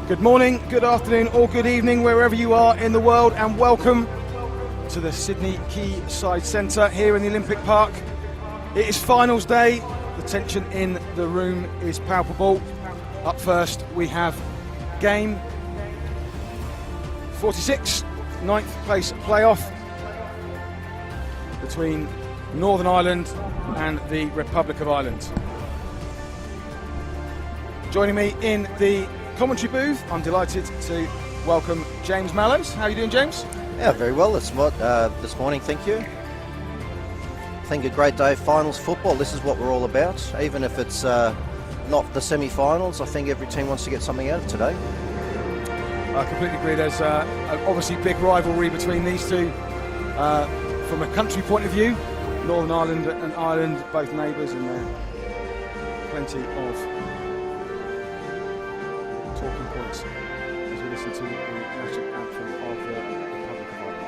Good morning, good afternoon or good evening wherever you are in the world, and welcome to the Sydney Quayside Centre here in the Olympic Park. It is finals day, the tension in the room is palpable. Up first we have game 46, 9th place playoff between Northern Ireland and the Republic of Ireland. Joining me in the commentary booth, I'm delighted to welcome James Mallows. How are you doing, James? Yeah, very well this morning, thank you. I think a great day of finals football. This is what we're all about. Even if it's not the semi-finals, I think every team wants to get something out of today. I completely agree. There's obviously big rivalry between these two. From a country point of view, Northern Ireland and Ireland, both neighbours, and there are plenty of talking points as we listen to the national anthem of the Republic of Ireland.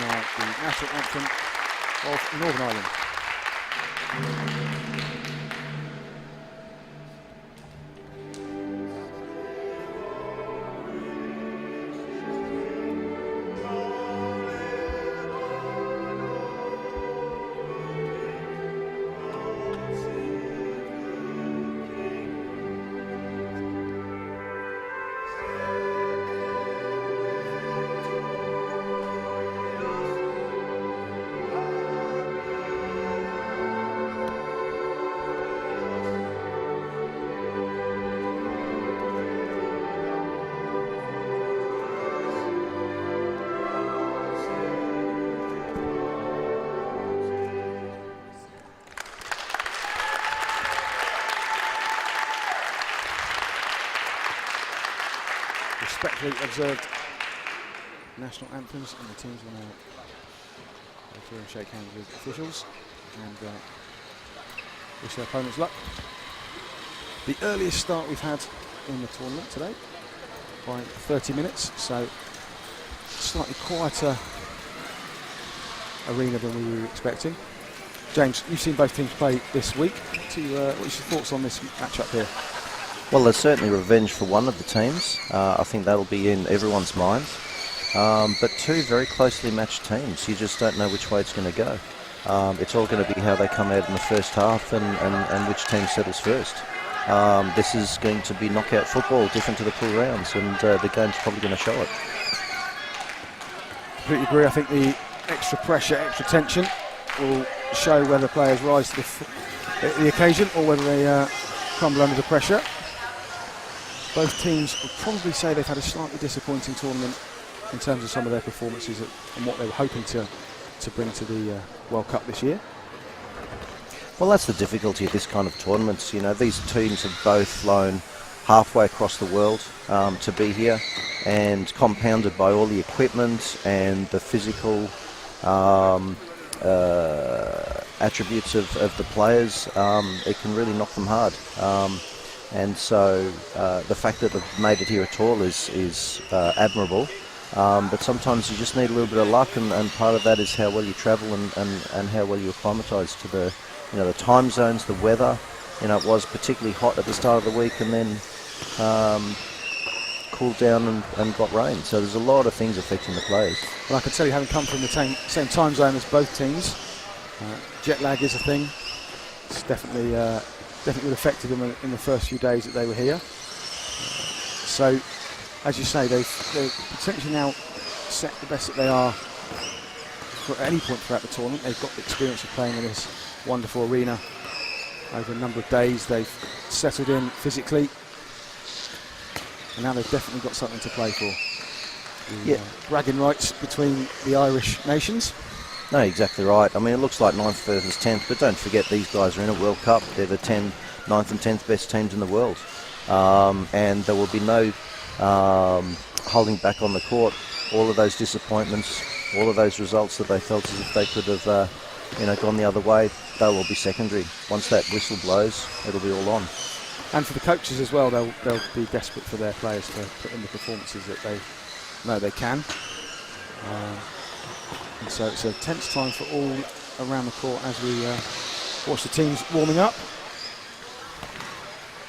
Now the national anthem of Northern Ireland. Respectfully observed national anthems, and the teams will now go through and shake hands with officials and wish their opponents luck. The earliest start we've had in the tournament today by 30 minutes, so slightly quieter arena than we were expecting. James, you've seen both teams play this week. What's your thoughts on this matchup here? Well, there's certainly revenge for one of the teams. I think that'll be in everyone's minds. But two very closely matched teams. You just don't know which way it's going to go. It's all going to be how they come out in the first half and which team settles first. This is going to be knockout football, different to the pool rounds, and the game's probably going to show it. Completely agree. I think the extra pressure, extra tension will show whether players rise to the occasion or whether they crumble under the pressure. Both teams would probably say they've had a slightly disappointing tournament in terms of some of their performances and what they were hoping to bring to the World Cup this year. Well, that's the difficulty of this kind of tournaments. You know, these teams have both flown halfway across the world to be here, and compounded by all the equipment and the physical attributes of the players, it can really knock them hard. And so the fact that they've made it here at all is admirable. But sometimes you just need a little bit of luck, and part of that is how well you travel and how well you acclimatise to the time zones, the weather. It was particularly hot at the start of the week, and then cooled down and got rain. So there's a lot of things affecting the players. Well, I can tell you, having come from the same time zone as both teams, jet lag is a thing. It's definitely affected them in the first few days that they were here. So, as you say, they've potentially now set the best that they are for any point throughout the tournament. They've got the experience of playing in this wonderful arena over a number of days. They've settled in physically. and now they've definitely got something to play for. Bragging rights between the Irish nations. No, exactly right. I mean, it looks like 9th versus 10th, but don't forget these guys are in a World Cup. They're the 9th and 10th best teams in the world. And there will be no holding back on the court. All of those disappointments, all of those results that they felt as if they could have gone the other way, they'll all be secondary. Once that whistle blows, it'll be all on. And for the coaches as well, they'll be desperate for their players to put in the performances that they know they can. And so it's a tense time for all around the court as we watch the teams warming up.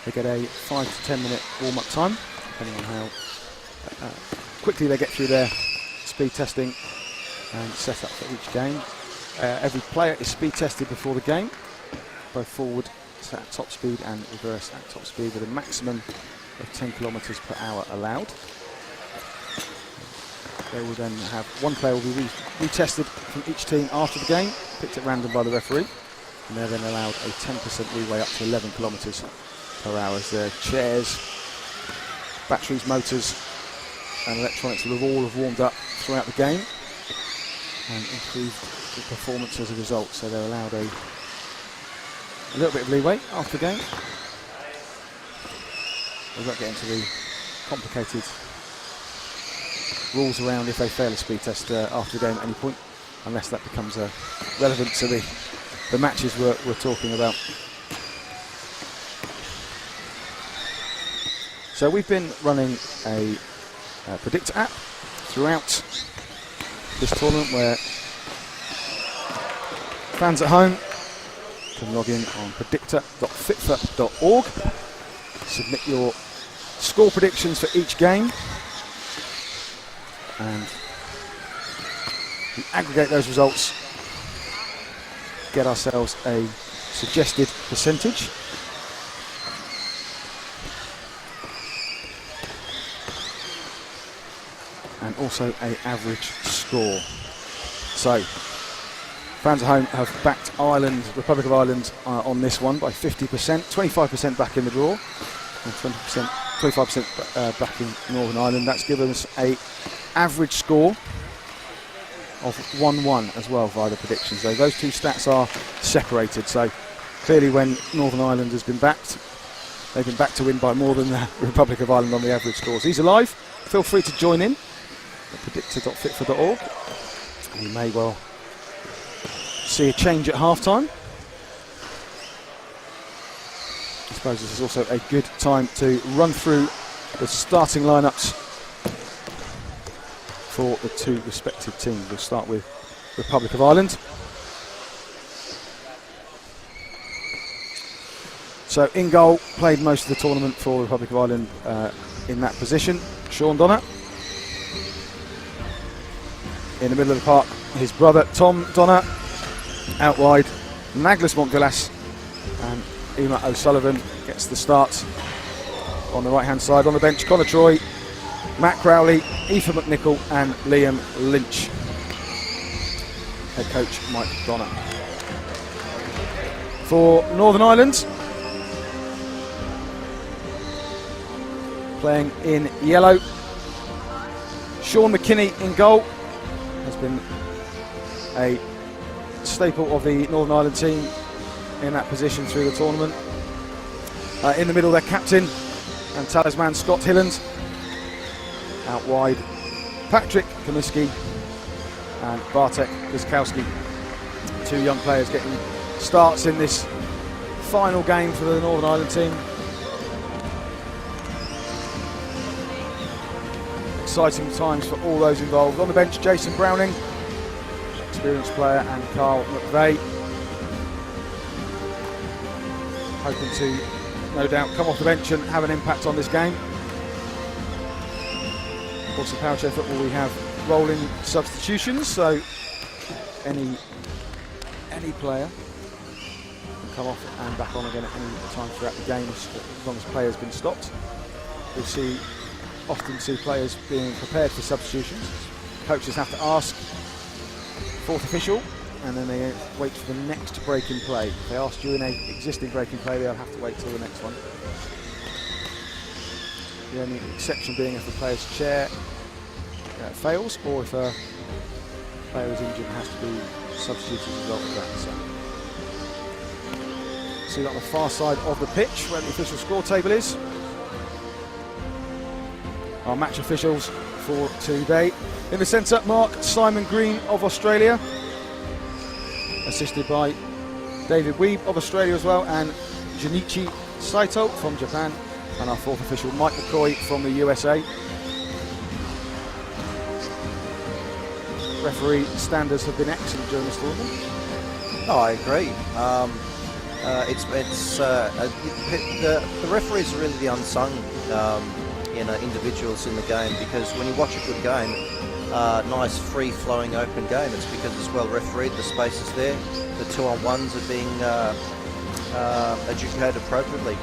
They get a 5 to 10 minute warm-up time, depending on how quickly they get through their speed testing and set up for each game. Every player is speed tested before the game, both forward at top speed and reverse at top speed, with a maximum of 10 kilometres per hour allowed. They will then have one player will be retested from each team after the game, picked at random by the referee, and they're then allowed a 10% leeway up to 11 kilometres per hour as their chairs, batteries, motors and electronics will have all warmed up throughout the game and improved the performance as a result. So they're allowed a little bit of leeway after the game. We won't get into the complicated rules around if they fail a speed test after the game at any point, unless that becomes relevant to the matches we're talking about. So we've been running a predictor app throughout this tournament where fans at home can log in on predictor.fitfa.org, submit your score predictions for each game, and we aggregate those results, get ourselves a suggested percentage. And also an average score. So, fans at home have backed Ireland, Republic of Ireland, on this one by 50%, 25% back in the draw, and 25% back in Northern Ireland. That's given us a average score of 1-1 as well via the predictions. So those two stats are separated. So clearly, when Northern Ireland has been backed, they've been backed to win by more than the Republic of Ireland on the average scores. These are live. Feel free to join in. Predictor.fitfa.org. We may well see a change at half-time. I suppose this is also a good time to run through the starting lineups for the two respective teams. We'll start with Republic of Ireland. So in goal, played most of the tournament for Republic of Ireland in that position, Sean Donagh. In the middle of the park, his brother Tom Donagh. Out wide, Douglas Montvillas, and Emma O'Sullivan gets the start on the right hand side. On the bench, Connor Troy, Matt Crowley, Aoife McNichol and Liam Lynch. Head coach Mike Donagh. For Northern Ireland, playing in yellow, Sean McKinney in goal. Has been a staple of the Northern Ireland team in that position through the tournament. In the middle, their captain and talisman Scott Hilland. Out wide, Patrick Comiskey and Bartek Kozkowski. Two young players getting starts in this final game for the Northern Ireland team. Exciting times for all those involved. On the bench, Jason Browning, experienced player, and Carl McVeigh, hoping to, no doubt, come off the bench and have an impact on this game. Of course, in Powerchair football we have rolling substitutions, so any player can come off and back on again at any time throughout the game as long as the player has been stopped. We'll often see players being prepared for substitutions. Coaches have to ask fourth official, and then they wait for the next break in play. If they ask during an existing break in play, they'll have to wait till the next one. The only exception being if the player's chair fails, or if a player is injured and has to be substituted as a result of that. So, see that on the far side of the pitch where the official score table is. Our match officials for today. In the centre, Mark Simon Green of Australia, assisted by David Weeb of Australia as well, and Junichi Saito from Japan, and our fourth official, Mike McCoy from the USA. Referee standards have been excellent during this tournament. Oh, I agree. The referees are really the unsung individuals in the game, because when you watch a good game, nice free-flowing open game, it's because it's well refereed, the space is there, the 2-on-1s are being adjudicated appropriately.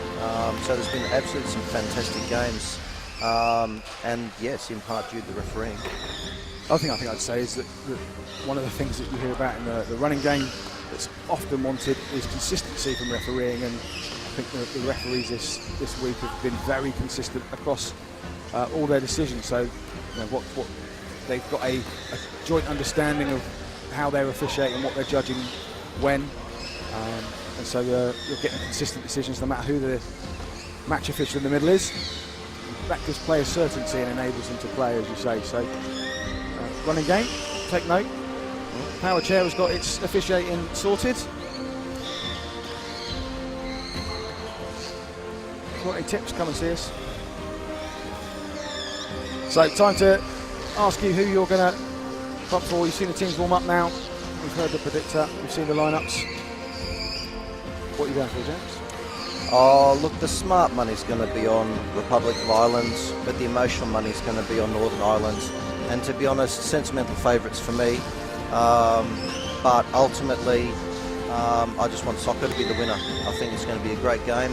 So there's been absolutely some fantastic games, and yes, in part due to the refereeing. I think I'd say is that one of the things that you hear about in the running game that's often wanted is consistency from refereeing, and I think the referees this week have been very consistent across all their decisions. So what they've got a joint understanding of how they're officiating, what they're judging when, and so you're getting consistent decisions no matter who the match official in the middle is. That gives players certainty and enables them to play, as you say. So running game, take note. Powerchair has got its officiating sorted. Got any tips? Come and see us. So time to ask you who you're going to front for. You've seen the teams warm up now. We've heard the predictor. We've seen the lineups. What are you going for, James? Oh, look, the smart money's going to be on Republic of Ireland, but the emotional money's going to be on Northern Ireland. And to be honest, sentimental favourites for me. But ultimately, I just want soccer to be the winner. I think it's going to be a great game.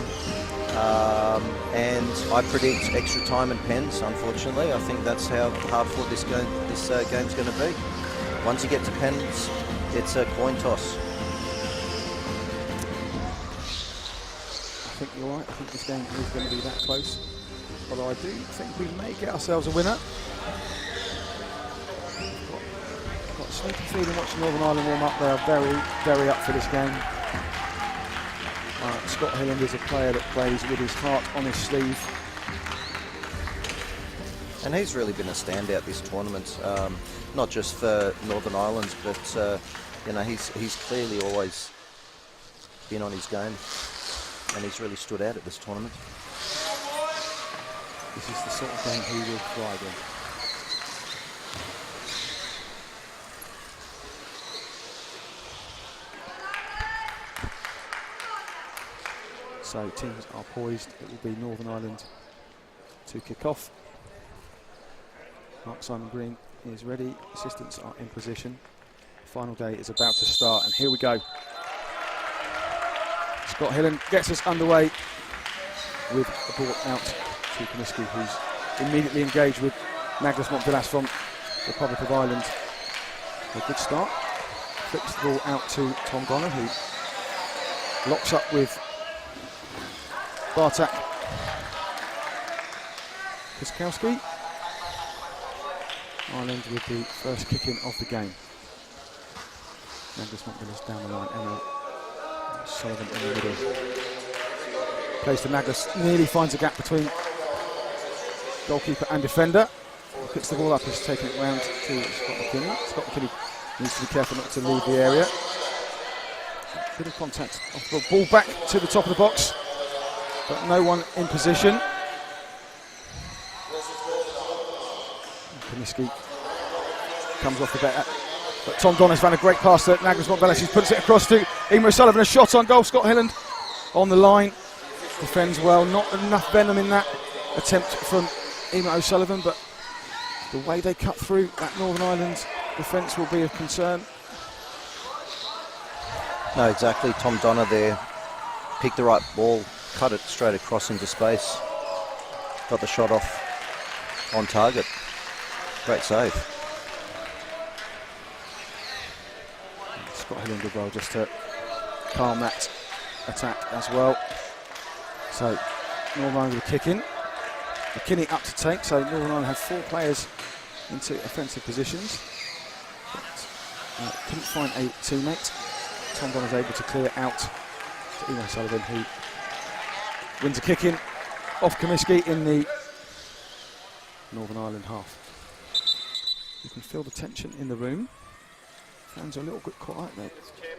And I predict extra time and pens, unfortunately. I think that's how hard fought this game's going to be. Once you get to pens, it's a coin toss. I think you're right. I think this game is going to be that close. Although I do think we may get ourselves a winner. Got a sneaky feeling watching Northern Ireland warm up. They are very, very up for this game. Scott Hilland is a player that plays with his heart on his sleeve. And he's really been a standout this tournament, not just for Northern Ireland, but he's clearly always been on his game, and he's really stood out at this tournament. This is the sort of game he will thrive in. So teams are poised. It will be Northern Ireland to kick off. Mark Simon Green is ready. Assistants are in position. Final day is about to start, and here we go. Scott Hilland gets us underway with the ball out to 𝐏𝐨𝐿𝐴, who's immediately engaged with Magnus Montvillas from the Republic of Ireland. A good start. Flips the ball out to Tom Donner, who locks up with Bartek 𝐏𝐶𝐿𝐴. Ireland with the first kick-in of the game. Magnus Montvillas down the line, Emma Sullivan in the middle. Plays to Magnus, nearly finds a gap between goalkeeper and defender. Picks the ball up, he's taking it round to Scott McKinney. Scott McKinney needs to be careful not to leave the area. Bit of contact off the ball, back to the top of the box, but no one in position. 𝐏𝐶𝐿𝐴 comes off the bat, but Tom Donner's found a great pass to Magnus Montvillas. He puts it across to Emer O'Sullivan. A shot on goal. Scott Hilland on the line, defends well. Not enough venom in that attempt from Emer O'Sullivan, but the way they cut through that Northern Ireland defence will be of concern. No, exactly. Tom Donner there picked the right ball, cut it straight across into space, got the shot off on target. Great save. Scott Hilland did well just to calm that attack as well. So Northern Ireland with a kick in. McKinney up to take, so Northern Ireland have 4 players into offensive positions. But, couldn't find a teammate. Tom Donner's able to clear it out to 𝐖𝐨𝐨𝐭𝐛𝐚𝐥𝐥, who wins a kick-in off 𝐾𝐫𝐿 in the Northern Ireland half. You can feel the tension in the room. Fans are a little bit quiet, mate.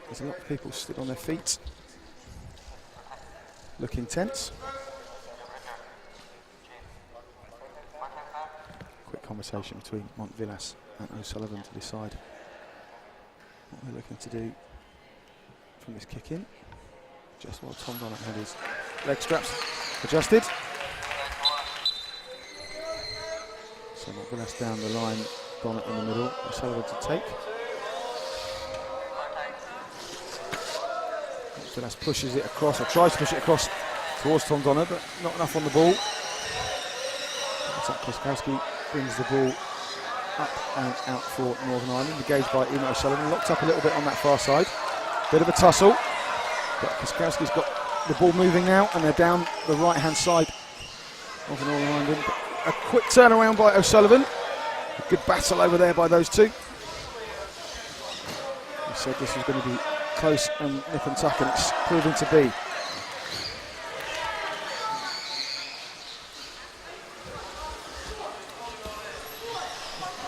There's a lot of people stood on their feet, looking tense. Quick conversation between Montvillas and O'Sullivan to decide what they're looking to do from this kick-in. Just while Tom Donner had his leg straps adjusted. So Montvillas down the line, Donner in the middle, O'Sullivan to take. Montvillas pushes it across, or tries to push it across towards Tom Donner, but not enough on the ball. 𝐏𝐨𝐾𝐫𝐿 brings the ball up and out for Northern Ireland, engaged by Eno O'Sullivan, locked up a little bit on that far side. Bit of a tussle, but 𝐏𝐶𝐿's got the ball moving now, and they're down the right-hand side of Northern Ireland. A quick turnaround by O'Sullivan. A good battle over there by those two. We said this was going to be close and nip and tuck, and it's proven to be.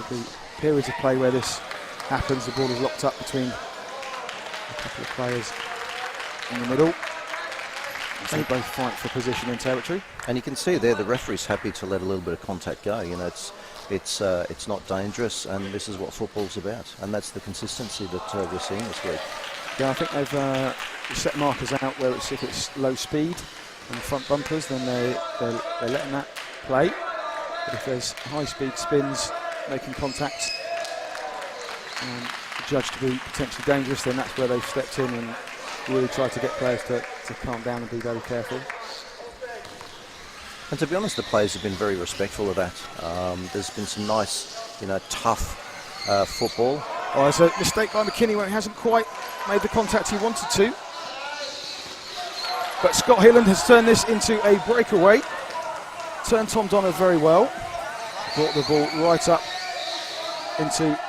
There'll be periods of play where this happens. The ball is locked up between a couple of players in the middle. They both fight for position and territory. And you can see there the referee's happy to let a little bit of contact go. You know, it's not dangerous, and this is what football's about. And that's the consistency that we're seeing this week. Yeah, I think they've set markers out where if it's low speed and front bumpers, then they're letting that play. But if there's high speed spins making contact and judged to be potentially dangerous, then that's where they've stepped in and really tried to get players to calm down and be very careful. And to be honest, the players have been very respectful of that. There's been some nice, tough football. Oh, there's a mistake by McKinney when he hasn't quite made the contact he wanted to. But Scott Hilland has turned this into a breakaway. Turned Tom Donner very well. Brought the ball right up into the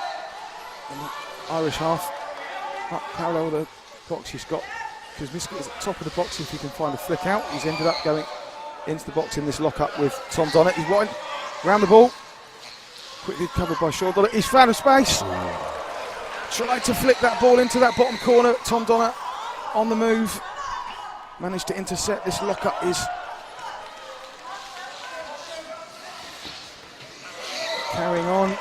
Irish half. Up parallel the box. He's got 𝐾𝐶𝐿 is at the top of the box if he can find a flick out. He's ended up going into the box in this lock-up with Tom Donner. He's wide round the ball. Quickly covered by Sean Donner. He's found a space. Tried to flick that ball into that bottom corner. Tom Donner on the move. Managed to intercept. This lock-up is carrying on.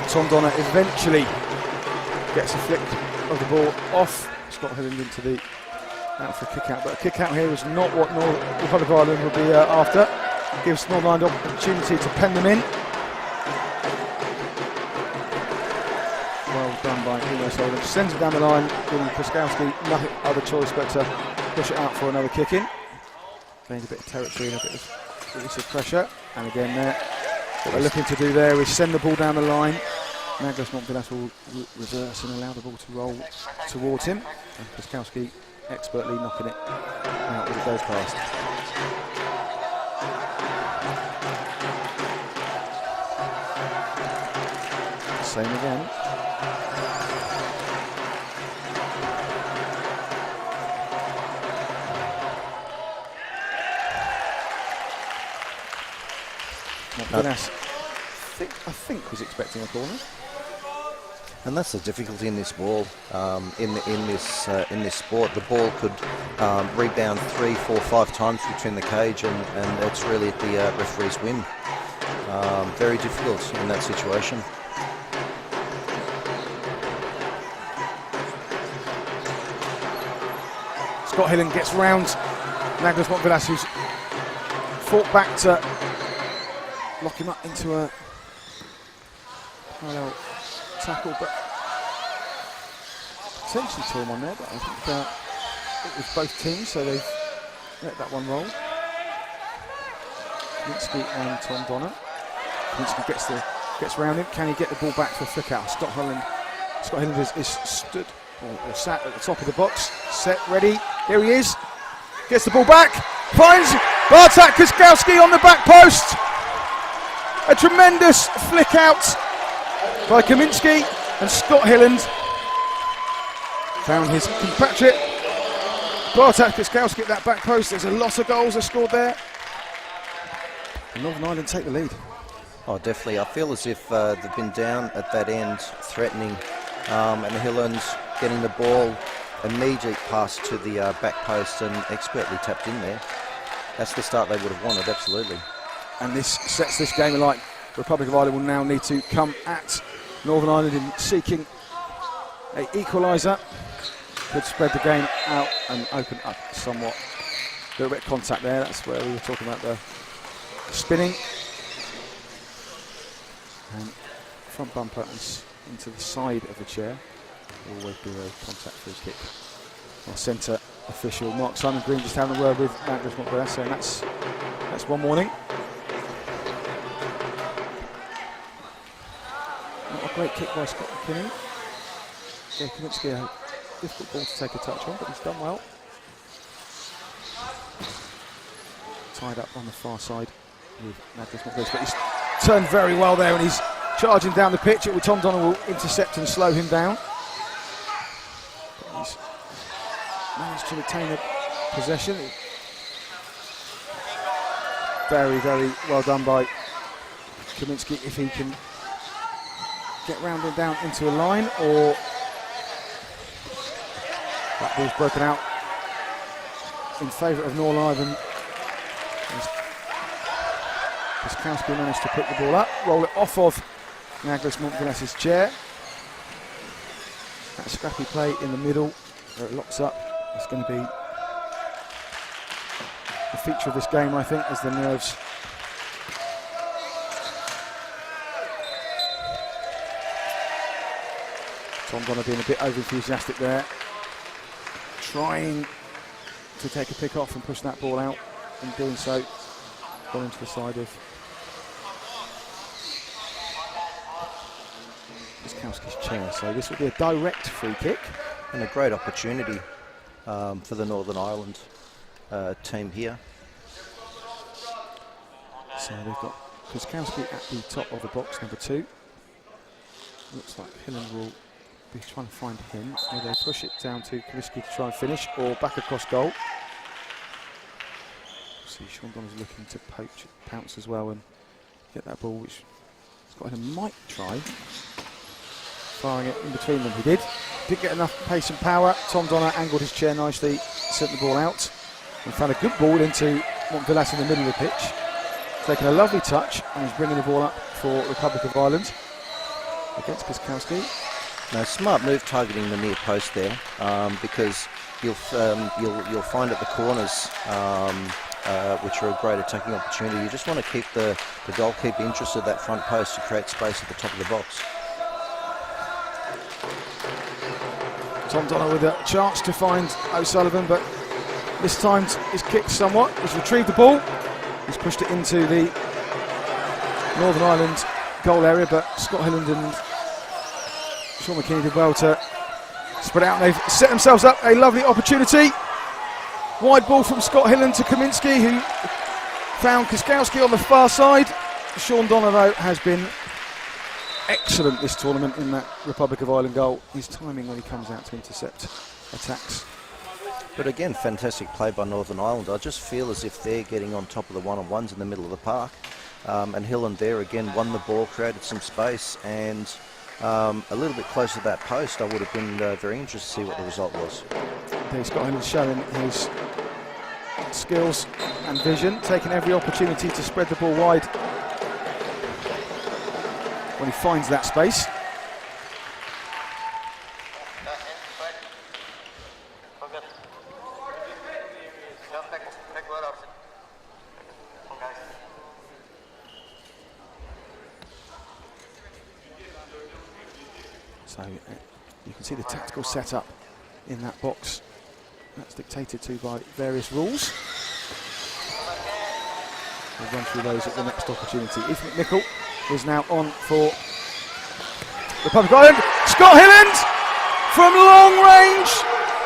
Tom Donner eventually gets a flick of the ball off Scott Hilland into the out for a kick out, but a kick out here is not what the Republic of Ireland would be after. Gives Northern Ireland opportunity to pen them in. Well done by 𝐖𝐨𝐶 O'Sullivan. Sends it down the line, giving 𝐾𝐶𝐿 nothing other choice but to push it out for another kick in. Gains a bit of territory and a bit of release of pressure. And again there, what they're looking to do there is send the ball down the line. Now Montvillas will reverse and allow the ball to roll towards him. And 𝐾𝐶𝐿 expertly knocking it out as it goes past. Same again. Montvillas, I think was expecting a corner. And that's the difficulty in this ball. In this sport, the ball could rebound 3, 4, 5 times between the cage, and it's really at the referee's whim. Very difficult in that situation. Scott Hilland gets round Douglas Montvillas, who's fought back to lock him up into a parallel tackle, but potentially tore him on there, but I think it was both teams, so they've let that one roll. 𝐾𝐶𝐿 and Tom Donner. 𝐾𝐶𝐿 gets round him. Can he get the ball back for a flick out? Scott Hilland is stood or sat at the top of the box, set, ready. Here he is. Gets the ball back. finds 𝐅𝐸𝐿𝐏𝐅𝐀 𝐏𝐨𝐰 on the back post. A tremendous flick out by 𝐏𝐸𝐿𝐏𝐼𝐶, and Scott Hilland found his compatriot 𝐅𝐸𝐿𝐏𝐾 𝐏𝐨𝐰 at that back post. There's a lot of goals are scored there. And Northern Ireland take the lead. Oh, definitely. I feel as if they've been down at that end, threatening, and Hilland getting the ball, immediate pass to the back post and expertly tapped in there. That's the start they would have wanted, absolutely. And this sets this game alight. Republic of Ireland will now need to come at Northern Ireland in seeking an equaliser. Could spread the game out and open up somewhat. A little bit of contact there, that's where we were talking about the spinning. And front bumper into the side of the chair. Always be a contact free kick. Our centre official Mark Simon Green just having a word with 𝐿𝐏𝐼𝐶, and that's one warning. Not a great kick by Scott McKinney. 𝐏𝐸𝐿𝐏𝐼𝐶 a difficult ball to take a touch on, but he's done well. Tied up on the far side with 𝐿𝐿𝐏𝐼𝐶, but he's turned very well there, and he's charging down the pitch. Tom Donald will intercept and slow him down. But he's managed to retain the possession. Very, very well done by 𝐏𝐸𝐿𝐏𝐼𝐶 if he can get round and down into a line, or that ball's broken out in favour of Northern Ireland. 𝐏𝐸𝐿𝐏𝐼𝐶 managed to pick the ball up, roll it off of 𝐿𝐏𝐼𝐶's chair. That scrappy play in the middle where it locks up is going to be the feature of this game, I think, as the nerves Tom Donald being a bit over enthusiastic there, trying to take a pick off and push that ball out, and doing so gone into the side of 𝐏𝐸𝐿𝐏𝐼𝐶's chair. So this will be a direct free kick. And a great opportunity for the Northern Ireland team here. So they've got 𝐏𝐸𝐿𝐏𝐼𝐶 at the top of the box, number 2. Looks like Hilland will be trying to find him. Whether they push it down to 𝐏𝐸𝐿𝐏𝐼𝐶 to try and finish, or back across goal. See, Sean Donald's looking to pounce as well and get that ball, which Scott Hilland might try. Firing it in between them, he did. Didn't get enough pace and power. Tom Donald angled his chair nicely, sent the ball out, and found a good ball into 𝐿𝐏𝐼𝐶 in the middle of the pitch. Taking a lovely touch, and he's bringing the ball up for Republic of Ireland against 𝐏𝐸𝐿𝐏𝐼𝐶. Now, smart move targeting the near post there, because you'll find at the corners, which are a great attacking opportunity. You just want to keep the goalkeeper interested at that front post to create space at the top of the box. Tom Donald with a chance to find O'Sullivan, but this time he's kicked somewhat. He's retrieved the ball. He's pushed it into the Northern Ireland goal area, but Scott Hilland and Sean McKinney did well to spread out. They've set themselves up a lovely opportunity. Wide ball from Scott Hilland to 𝐏𝐸𝐿𝐏𝐼𝐶, who found 𝐏𝐸𝐿𝐏𝐼𝐶 on the far side. Sean Donald has been excellent this tournament in that Republic of Ireland goal. His timing when he comes out to intercept attacks. But again, fantastic play by Northern Ireland. I just feel as if they're getting on top of the one-on-ones in the middle of the park. And Hilland there again won the ball, created some space, and a little bit closer to that post, I would have been very interested to see what the result was. Scott Hilland showing his skills and vision, taking every opportunity to spread the ball wide when he finds that space. So you can see the tactical setup in that box. That's dictated to by various rules. We'll run through those at the next opportunity. Ethan McNichol is now on for Republic of Ireland. Scott Hilland from long range.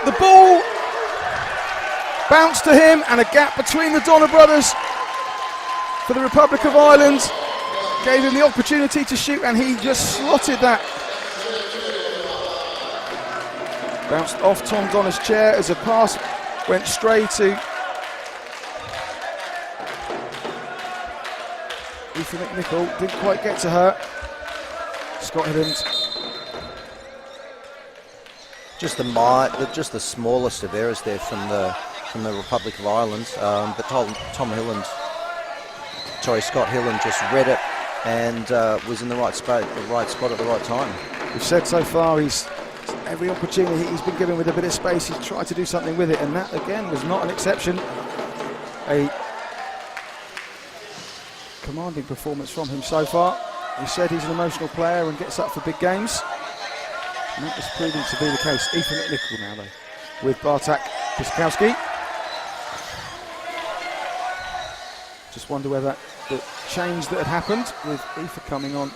The ball Bounce to him, and a gap between the Donner brothers for the Republic of Ireland. Gave him the opportunity to shoot, and he just slotted that. Bounced off Tom Donner's chair as a pass went straight to Aoife McNichol. Didn't quite get to her. Scott Hilland. Just the smallest of errors there from the Republic of Ireland, but Scott Hilland just read it and was in the right spot at the right time. We've said so far every opportunity he's been given with a bit of space, he's tried to do something with it, and that again was not an exception. A commanding performance from him so far. He said he's an emotional player and gets up for big games, and that is proving to be the case. Aoife McNichol now though, with 𝐅𝐸𝐿 𝐏𝐸𝐿𝐴. Just wonder whether the change that had happened with Aoife coming on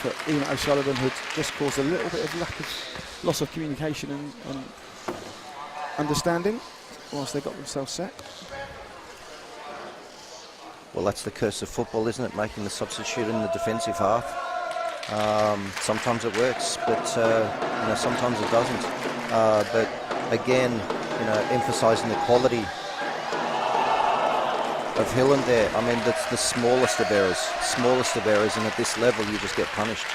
for Ian O'Sullivan had just caused a little bit of loss of communication and understanding whilst they got themselves set. Well, that's the curse of football, isn't it? Making the substitute in the defensive half. Sometimes it works, but sometimes it doesn't. But again, emphasising the quality of Hilland there. I mean, that's the smallest of errors, and at this level, you just get punished.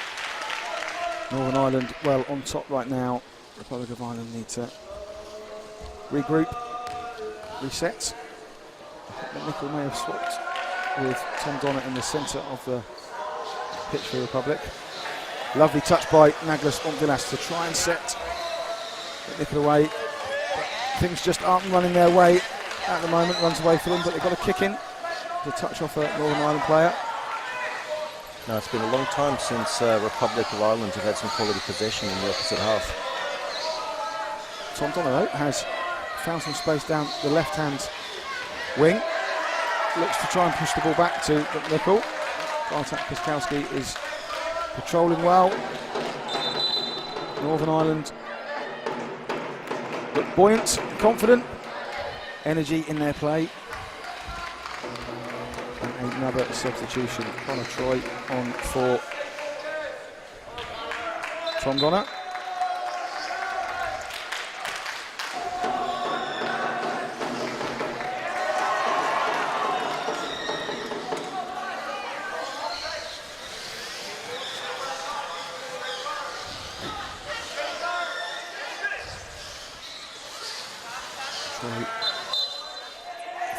Northern Ireland, well, on top right now. Republic of Ireland need to regroup, reset. McNichol may have swapped with Tom Donner in the centre of the pitch for the Republic. Lovely touch by Naglas Onkvilas to try and set McNichol away. Things just aren't running their way at the moment. Runs away for them, but they've got a kick in. The touch off a Northern Ireland player. No, it's been a long time since Republic of Ireland have had some quality possession in the opposite half. Tom Donner though has found some space down the left-hand wing. Looks to try and push the ball back to McNichol. 𝐅𝐸𝐿 𝐏𝐸𝐿𝐴 is patrolling well. Northern Ireland look buoyant, confident, energy in their play. And another substitution. Connor Troy on for Tom Donner.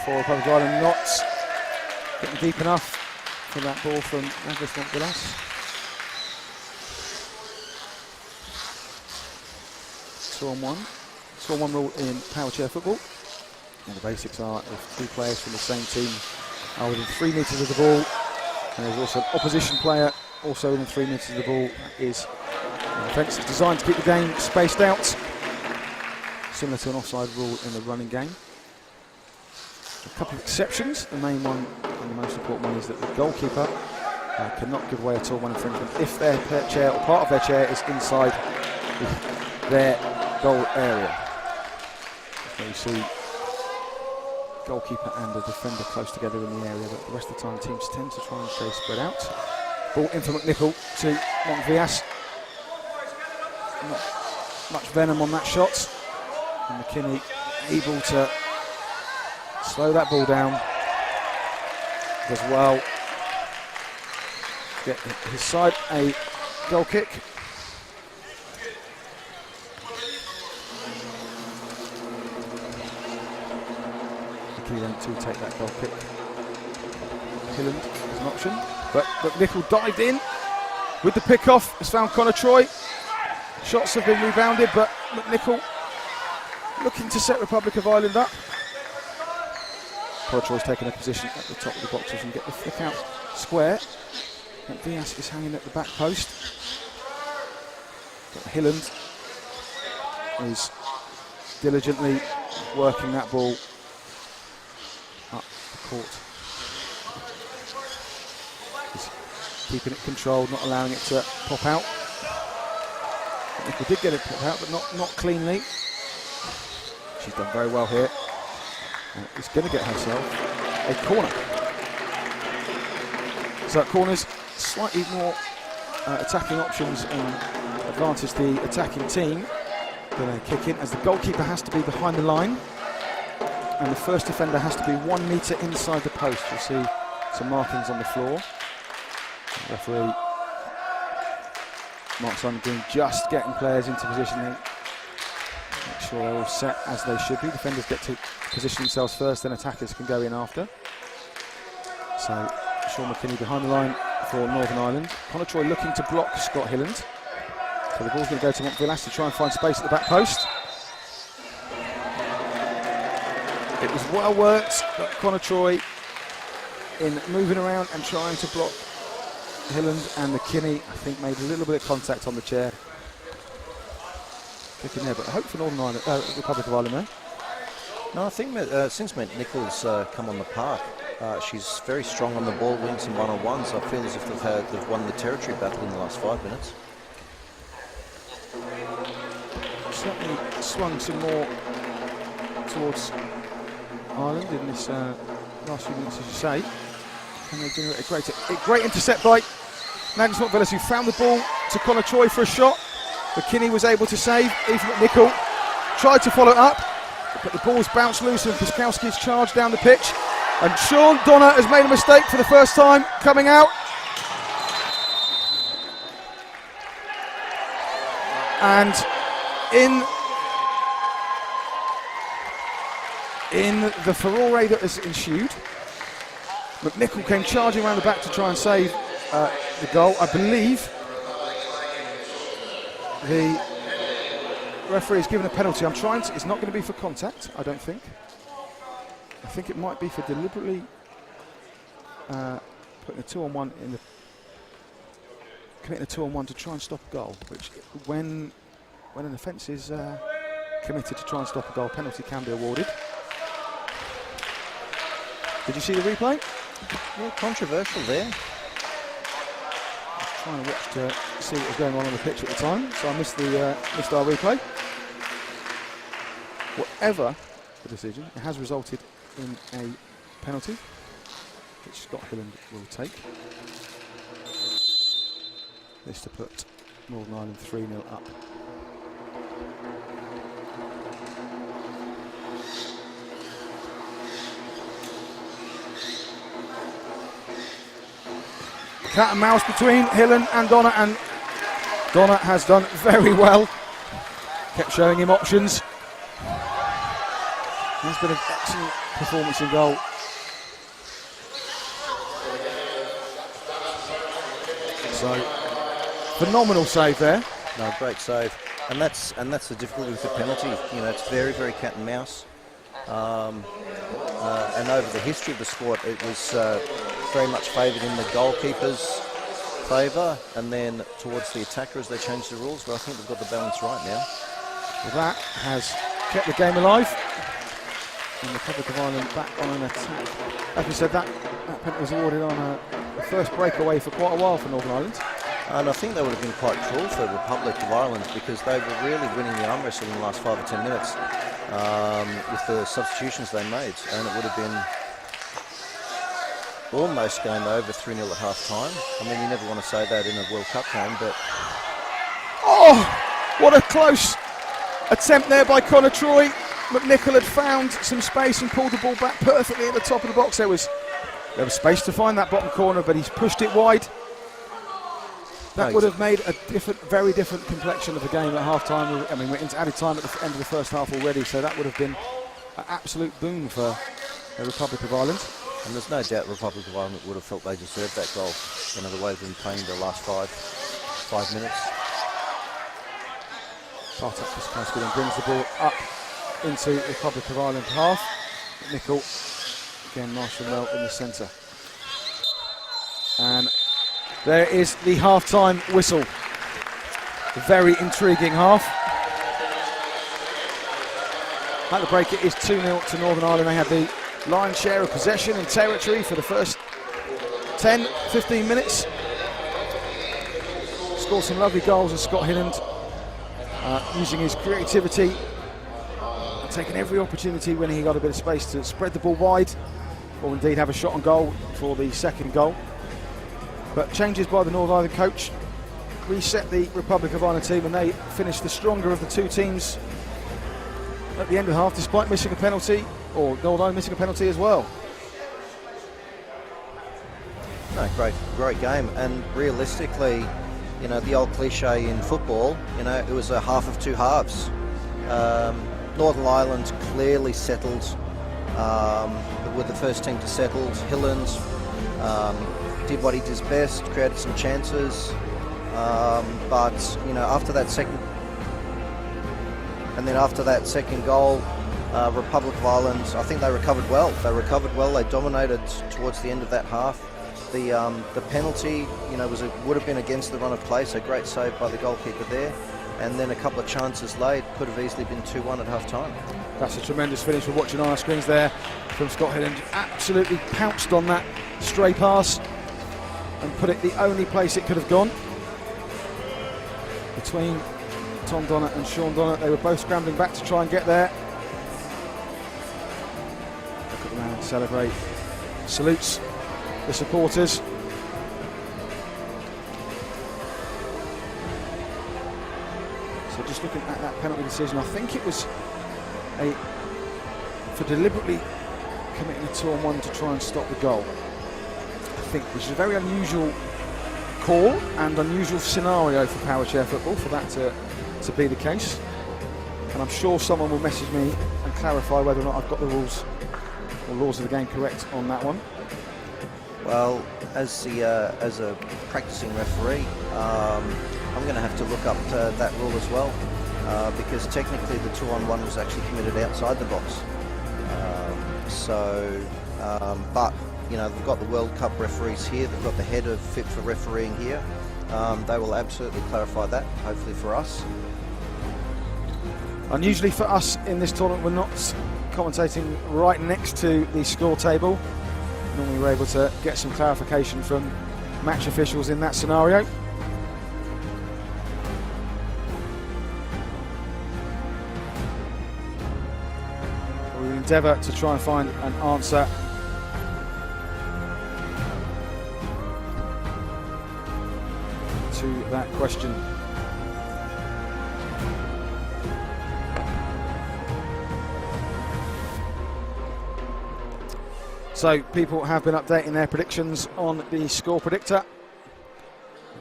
For Republic of Ireland, not getting deep enough for that ball from Naglas Onkvilas. Two on one rule in Powerchair football. And the basics are if two players from the same team are within 3 metres of the ball, and there's also an opposition player also within 3 metres of the ball, that is an offence that's designed to keep the game spaced out, similar to an offside rule in the running game. A couple of exceptions. The main one and the most important one is that the goalkeeper cannot give away a tall one infringement if their chair or part of their chair is inside their goal area. So you see goalkeeper and the defender close together in the area, but the rest of the time teams tend to try and stay spread out. Ball in for McNichol to Onkvilas. Not much venom on that shot. And McKinney able to slow that ball down as well. Get his side a goal kick. McKinney then to take that goal kick. Hilland is an option, but McNichol dived in with the pick off. Has found Connor Troy. Shots have been rebounded, but McNichol looking to set Republic of Ireland up. Connor Troy's taken a position at the top of the boxes and get the flick out square. Onkvilas is hanging at the back post. But Hilland is diligently working that ball up the court. He's keeping it controlled, not allowing it to pop out. Nicol did get it put out, but not cleanly. She's done very well here. Is going to get herself a corner. So at corners, slightly more attacking options and advantage the attacking team. Going to kick in as the goalkeeper has to be behind the line, and the first defender has to be 1 metre inside the post. You'll see some markings on the floor. The referee marks on doing just getting players into position. Make sure they're all set as they should be. Defenders get to position themselves first, then attackers can go in after. So Sean McKinney behind the line for Northern Ireland. Connor Troy looking to block Scott Hilland. So the ball's going to go to Montvillas to try and find space at the back post. It was well worked, but Connor Troy in moving around and trying to block Hilland, and McKinney, I think, made a little bit of contact on the chair. Kicking there, but I hope for Northern Ireland, Republic of Ireland there. No, I think since Nicol's come on the park, she's very strong on the ball, winning some one-on-ones. I feel as if they've won the territory battle in the last 5 minutes. Certainly swung some more towards Ireland in this last few minutes, as you say. And they generate a great intercept by Magnus Montvillas, who found the ball to Connor Troy for a shot. McKinney was able to save. Eve McNichol tried to follow it up, but the ball's bounced loose and Piskowski's charged down the pitch. And Sean Donner has made a mistake for the first time coming out. And in the furore that has ensued, McNichol came charging around the back to try and save the goal. I believe the referee has given a penalty. It's not going to be for contact, I don't think. I think it might be for deliberately putting a 2-on-1 committing a 2-on-1 to try and stop a goal, which when an offence is committed to try and stop a goal, penalty can be awarded. Did you see the replay? Yeah, controversial there. I was trying to watch to see what was going on the pitch at the time, so I missed our replay. Whatever the decision, it has resulted in a penalty, which Scott Hilland will take. This to put Northern Ireland 3-0 up. Cat and mouse between Hilland and Donner, and Donner has done very well. Kept showing him options. That's been an excellent performance in goal. So, phenomenal save there. No, great save, and that's the difficulty with the penalty. You know, it's very, very cat and mouse. And over the history of the sport, it was very much favoured in the goalkeeper's favour, and then towards the attacker as they changed the rules. But I think they've got the balance right now. Well, that has kept the game alive. And the Republic of Ireland back on an attack. As we said, that penalty was awarded on a first breakaway for quite a while for Northern Ireland. And I think they would have been quite cruel for the Republic of Ireland, because they were really winning the arm wrestle in the last 5 or 10 minutes with the substitutions they made, and it would have been almost game over 3-0 at half time. I mean, you never want to say that in a World Cup game, but... Oh, what a close attempt there by Connor Troy. McNichol had found some space and pulled the ball back perfectly at the top of the box. There was space to find that bottom corner, but he's pushed it wide. That would have made a very different complexion of the game at half-time. I mean, we're into added time at the end of the first half already, so that would have been an absolute boon for the Republic of Ireland. And there's no doubt the Republic of Ireland would have felt they deserved that goal. You know, the way they've been playing the last five minutes. Bartek Piskowski then brings the ball up into the Republic of Ireland half. Nicol, again, Marshall well in the centre. And there is the half-time whistle. A very intriguing half. At the break, it is 2-0 to Northern Ireland. They had the lion's share of possession and territory for the first 10-15 minutes. Scored some lovely goals, and Scott Hilland using his creativity, taking every opportunity when he got a bit of space to spread the ball wide, or indeed have a shot on goal for the second goal. But changes by the Northern Ireland coach reset the Republic of Ireland team, and they finished the stronger of the two teams at the end of the half, despite missing a penalty, or Northern Ireland missing a penalty as well. No, great game, and realistically, you know, the old cliche in football, you know, it was a half of two halves. Northern Ireland clearly settled, were the first team to settle. Hilland did what he does best, created some chances, but you know, after that second goal, Republic of Ireland, I think they recovered well. They dominated towards the end of that half. The penalty, you know, would have been against the run of play, so great save by the goalkeeper there. And then a couple of chances late, could have easily been 2-1 at half time. That's a tremendous finish. We're watching on our screens there from Scott Hilland. Absolutely pounced on that stray pass and put it the only place it could have gone. Between Tom Donnett and Sean Donnett, they were both scrambling back to try and get there. Look at the man celebrate. Salutes the supporters. So just looking at that penalty decision, I think it was for deliberately committing a 2-on-1 to try and stop the goal. I think, which is a very unusual call and unusual scenario for Powerchair football, for that to be the case. And I'm sure someone will message me and clarify whether or not I've got the rules or laws of the game correct on that one. Well, as a practicing referee, I'm going to have to look up that rule as well, because technically the 2-on-1 was actually committed outside the box. But you know, they've got the World Cup referees here, they've got the head of FIPFA refereeing here. They will absolutely clarify that, hopefully for us. Unusually for us in this tournament, we're not commentating right next to the score table. Normally we're able to get some clarification from match officials in that scenario. We'll endeavour to try and find an answer to that question. So people have been updating their predictions on the score predictor,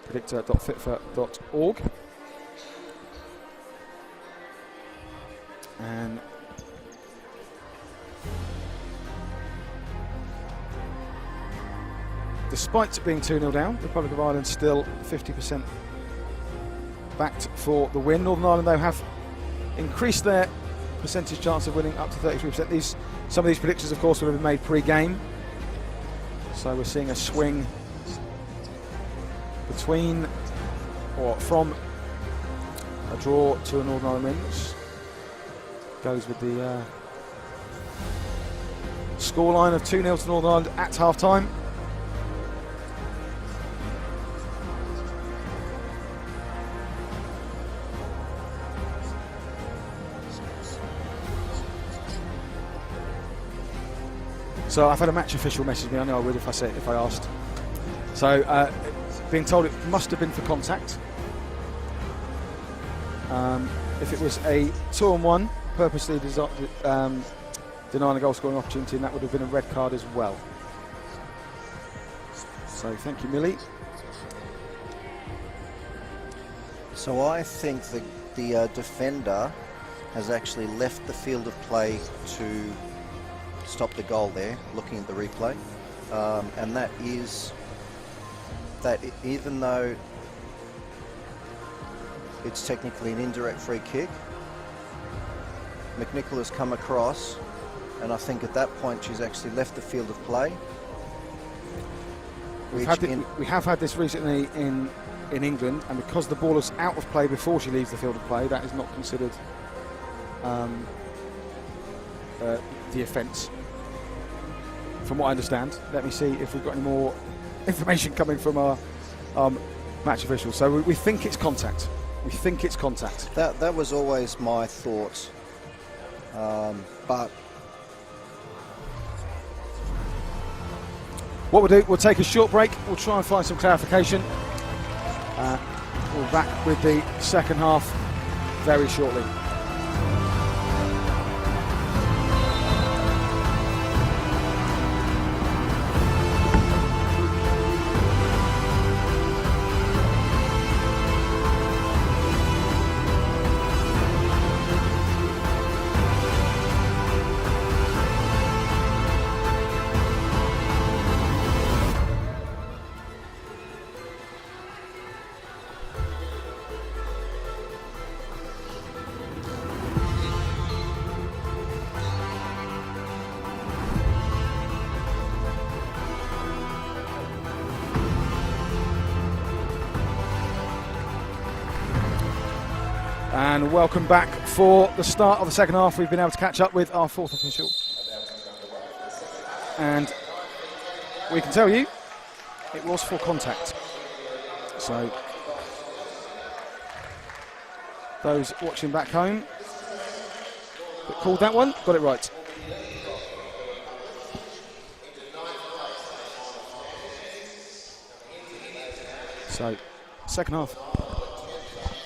predictor.fitfa.org. And despite being 2-0 down, the Republic of Ireland still 50% backed for the win. Northern Ireland, though, have increased their percentage chance of winning up to 33%. Some of these predictions, of course, would have been made pre-game. So we're seeing a swing between or from a draw to a Northern Ireland win, which goes with the scoreline of 2-0 to Northern Ireland at half-time. So I've had a match official message me. I know I would if I asked. So being told it must have been for contact. If it was a 2-on-1, purposely denying a goal scoring opportunity, and that would have been a red card as well. So thank you, Millie. So I think the defender has actually left the field of play to stop the goal there, looking at the replay, and that is that even though it's technically an indirect free kick, McNichol has come across, and I think at that point she's actually left the field of play. We have had this recently in England, and because the ball is out of play before she leaves the field of play, that is not considered the offence, from what I understand. Let me see if we've got any more information coming from our match officials. So we think it's contact. We think it's contact. That was always my thought, but what we'll do, we'll take a short break. We'll try and find some clarification. We'll be back with the second half very shortly. And welcome back for the start of the second half. We've been able to catch up with our fourth official. And we can tell you it was for contact. So those watching back home that called that one got it right. So second half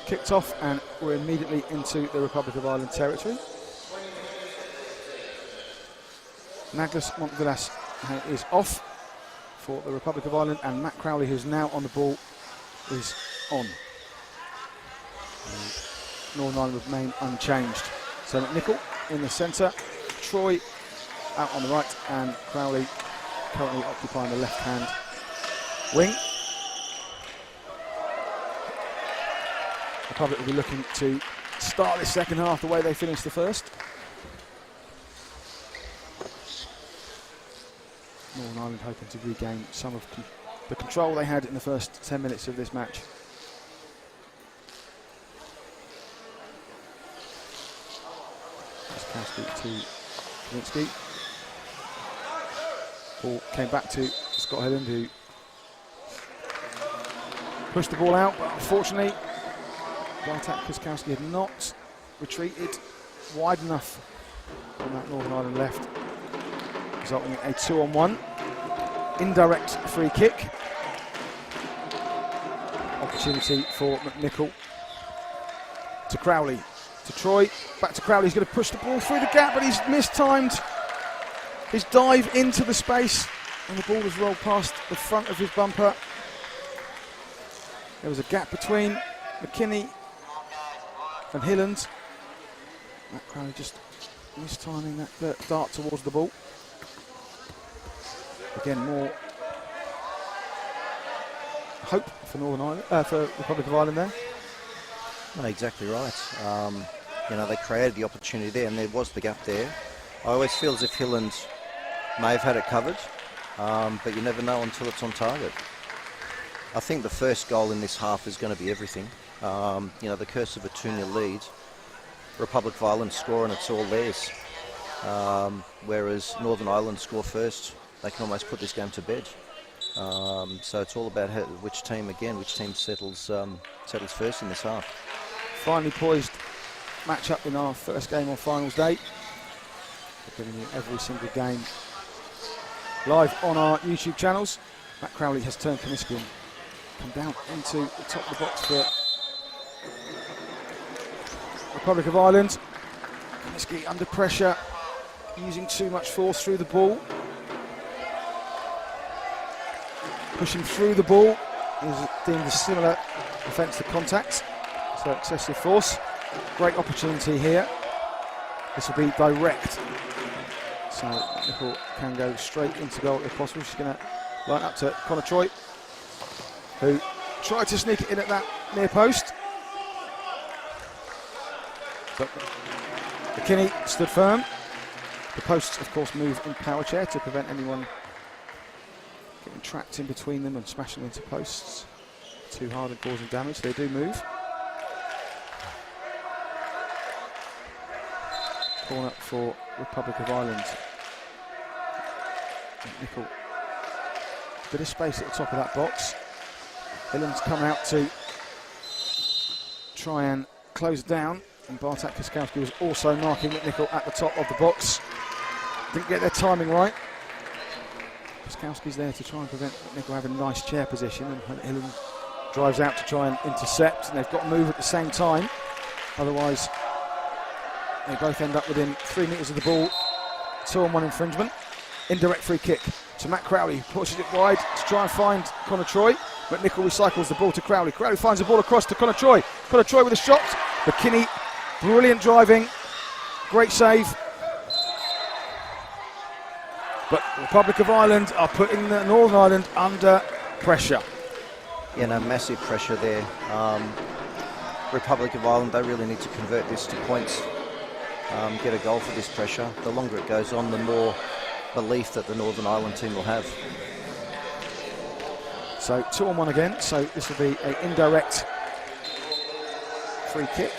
kicked off and we're immediately into the Republic of Ireland territory. Naglas Montvillas is off for the Republic of Ireland, and Matt Crowley, who's now on the ball, is on. Northern Ireland remain unchanged. So McNichol in the centre, Troy out on the right, and Crowley currently occupying the left-hand wing. Republic will be looking to start this second half the way they finished the first. Northern Ireland hoping to regain some of the control they had in the first 10 minutes of this match. Ǩažkowski to Kaminski. Ball came back to Scott Hilland, who pushed the ball out, but unfortunately Bartek Ǩažkowski had not retreated wide enough on that Northern Ireland left, resulting in a 2-on-1. Indirect free kick. Opportunity for McNichol. To Crowley. To Troy. Back to Crowley. He's going to push the ball through the gap, but he's mistimed his dive into the space, and the ball was rolled past the front of his bumper. There was a gap between McKinney and Hilland. Matt Crowley just mistiming that dart towards the ball. Again, more hope for Northern Ireland, for Republic of Ireland there. No, exactly right. You know, they created the opportunity there, and there was the gap there. I always feel as if Hilland may have had it covered, but you never know until it's on target. I think the first goal in this half is going to be everything. You know, the curse of a 2-0 lead, Republic of Ireland score and it's all theirs. Whereas Northern Ireland score first, they can almost put this game to bed. So it's all about which team settles first in this half. Finally poised match-up in our first game on finals day. We're giving you every single game live on our YouTube channels. Matt Crowley has turned Kaminski and come down into the top of the box for Republic of Ireland. Kaminski under pressure, using too much force through the ball. Pushing through the ball is deemed a similar offence to contact, so excessive force. Great opportunity here. This will be direct, so Nicole can go straight into goal if possible. She's going to line up to Connor Troy, who tried to sneak it in at that near post. So McKinney stood firm. The posts, of course, move in Powerchair to prevent anyone getting trapped in between them and smashing into posts too hard and causing damage. They do move. Corner for Republic of Ireland. Nickel. Bit of space at the top of that box. Hilland's come out to try and close it down, and Bartek Kozkowski was also marking McNichol at the top of the box. Didn't get their timing right. Kozkowski's there to try and prevent McNichol having a nice chair position, and Hillen drives out to try and intercept, and they've got to move at the same time, otherwise they both end up within 3 metres of the ball. 2-on-1 infringement. Indirect free kick to Matt Crowley, pushes it wide to try and find Connor Troy. McNichol recycles the ball to Crowley. Crowley finds the ball across to Connor Troy. Connor Troy with a shot. McKinney, brilliant driving, great save. But the Republic of Ireland are putting the Northern Ireland under pressure. Yeah, no, massive pressure there. Republic of Ireland, they really need to convert this to points, get a goal for this pressure. The longer it goes on, the more belief that the Northern Ireland team will have. So 2-on-1 again, so this will be an indirect free kick.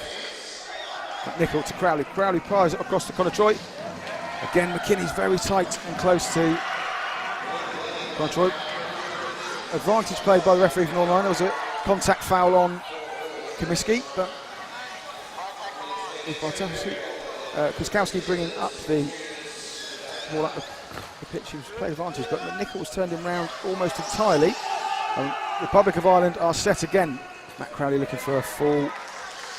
McNichol to Crowley. Crowley fires it across to Connor Troy. Again, McKinney's very tight and close to Connor Troy. Advantage played by the referee from Northern Ireland. There was a contact foul on Comiskey, but Kozkowski bringing up the ball up the pitch. He was played advantage, but McNichol was turned him round almost entirely. Republic of Ireland are set again. Matt Crowley looking for a full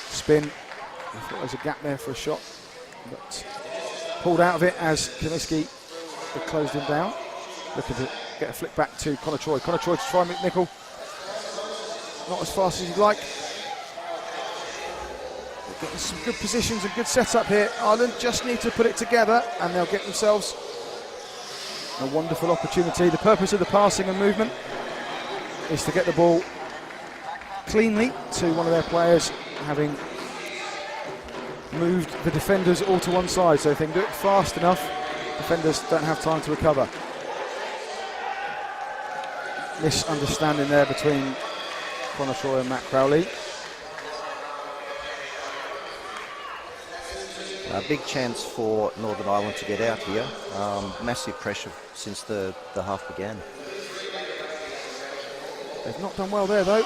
spin. I thought there was a gap there for a shot, but pulled out of it as Comiskey had closed him down. Looking to get a flick back to Connor Troy. Connor Troy to try McNichol. Not as fast as you'd like. They're getting some good positions and good setup here. Ireland just need to put it together and they'll get themselves a wonderful opportunity. The purpose of the passing and movement is to get the ball cleanly to one of their players, having moved the defenders all to one side. So if they can do it fast enough, defenders don't have time to recover. Misunderstanding there between Connor Troy and Matt Crowley. A big chance for Northern Ireland to get out here. Massive pressure since the half began. They've not done well there though.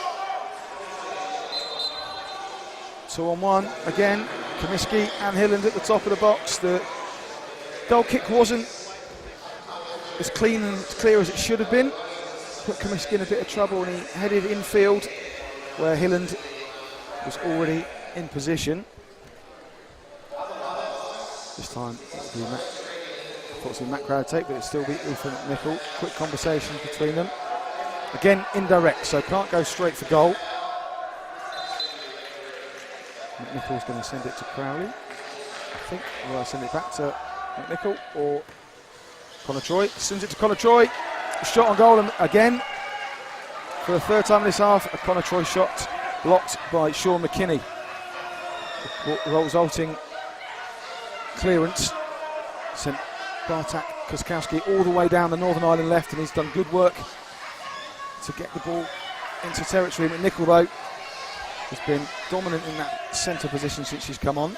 2-on-1 again. Comiskey and Hilland at the top of the box. The goal kick wasn't as clean and clear as it should have been. Put Comiskey in a bit of trouble and he headed infield where Hilland was already in position. This time it would be unfortunately Matt Crowley take, but it'd still be Ethan McNichol. Quick conversation between them. Again, indirect, so can't go straight for goal. McNichol's going to send it to Crowley. I think will I send it back to McNichol or Connor Troy? Sends it to Connor Troy. Shot on goal, and again, for the third time in this half, a Connor Troy shot blocked by Sean McKinney. The resulting clearance sent Bartek Kozkowski all the way down the Northern Ireland left, and he's done good work to get the ball into territory. McNichol, though, has been dominant in that centre position since she's come on.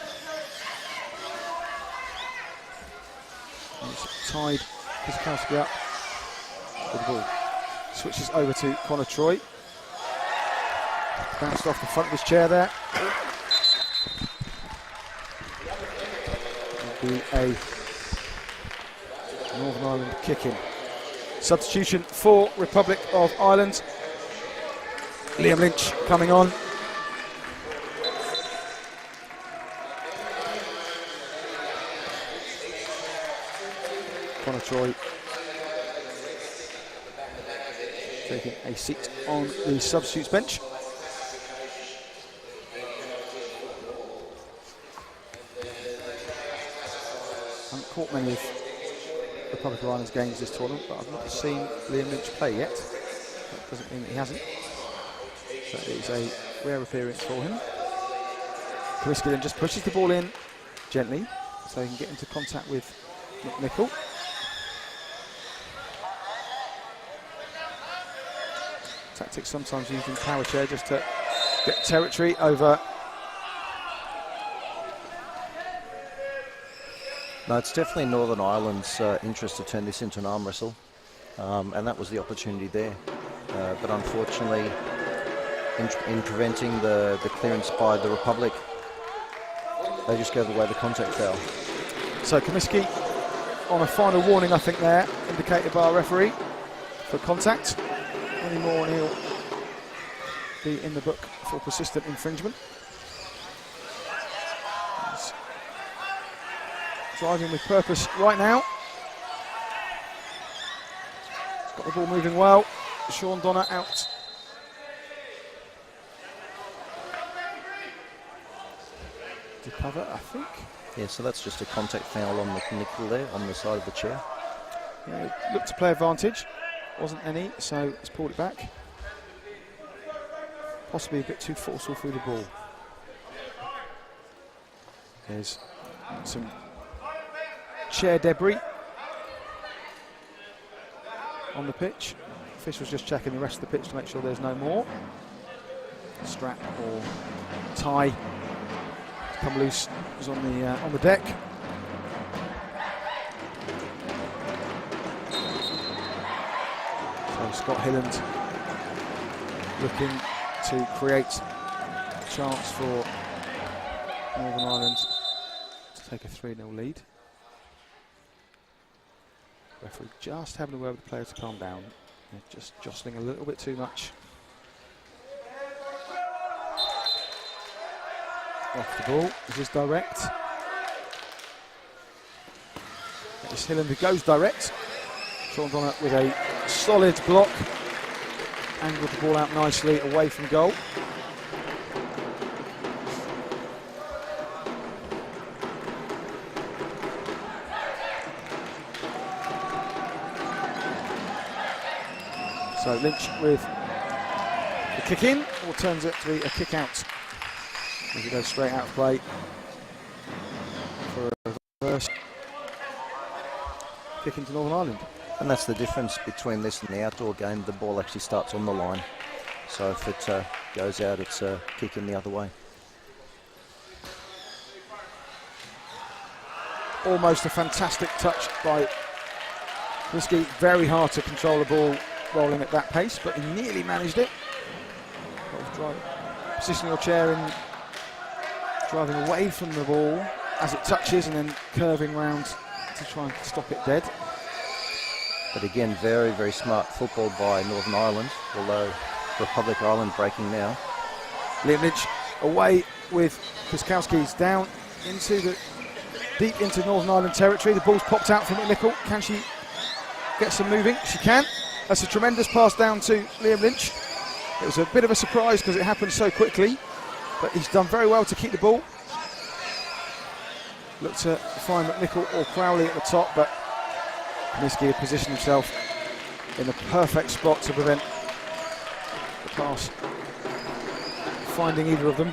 And it's tied Kozkowski up with the ball. Switches over to Connor Troy. Bounced off the front of his chair there. It'll be a Northern Ireland kick-in. Substitution for Republic of Ireland. Liam Lynch coming on. Connor Troy taking a seat on the substitutes bench. I haven't caught many of Republic of Ireland's games this tournament, but I've not seen Liam Lynch play yet. That doesn't mean that he hasn't. So it's a rare appearance for him. Comiskey then just pushes the ball in gently so he can get into contact with McNichol. Tactics sometimes used in Powerchair just to get territory over. No, it's definitely Northern Ireland's interest to turn this into an arm wrestle, and that was the opportunity there. But unfortunately, in preventing the clearance by the Republic. They just gave away the contact foul. So 𝐏𝐫𝐤𝐿 on a final warning, I think, there, indicated by our referee for contact. Any more and he'll be in the book for persistent infringement. He's driving with purpose right now. He's got the ball moving well. Sean Donner out. To cover, I think. Yeah, so that's just a contact foul on McNichol there, on the side of the chair. Yeah, looked to play advantage. Wasn't any, so he's pulled it back. Possibly a bit too forceful through the ball. There's some chair debris on the pitch. Officials just checking the rest of the pitch to make sure there's no more. Strap or tie come loose was on the deck. So Scott Hilland looking to create a chance for Northern Ireland to take a 3-0 lead. Referee just having a word with the player to calm down. They're just jostling a little bit too much. Off the ball, this is direct. It's Hilland who goes direct. Sean Donner with a solid block. Angled the ball out nicely away from goal. So Lynch with the kick in, or turns it to be a kick out. As he goes straight out of play for a reverse kick into Northern Ireland. And that's the difference between this and the outdoor game. The ball actually starts on the line. So if it goes out, it's a kick in the other way. Almost a fantastic touch by 𝐏𝐶. Very hard to control the ball rolling at that pace, but he nearly managed it. Position your chair in, driving away from the ball as it touches and then curving round to try and stop it dead. But again, very, very smart football by Northern Ireland, although Republic Ireland breaking now. Liam Lynch away with 𝐏𝐶 down into deep into Northern Ireland territory. The ball's popped out from McNichol. Can she get some moving? She can. That's a tremendous pass down to Liam Lynch. It was a bit of a surprise because it happened so quickly, but he's done very well to keep the ball. Looked to find McNichol or Crowley at the top, but 𝐏𝐶 had positioned himself in the perfect spot to prevent the pass finding either of them.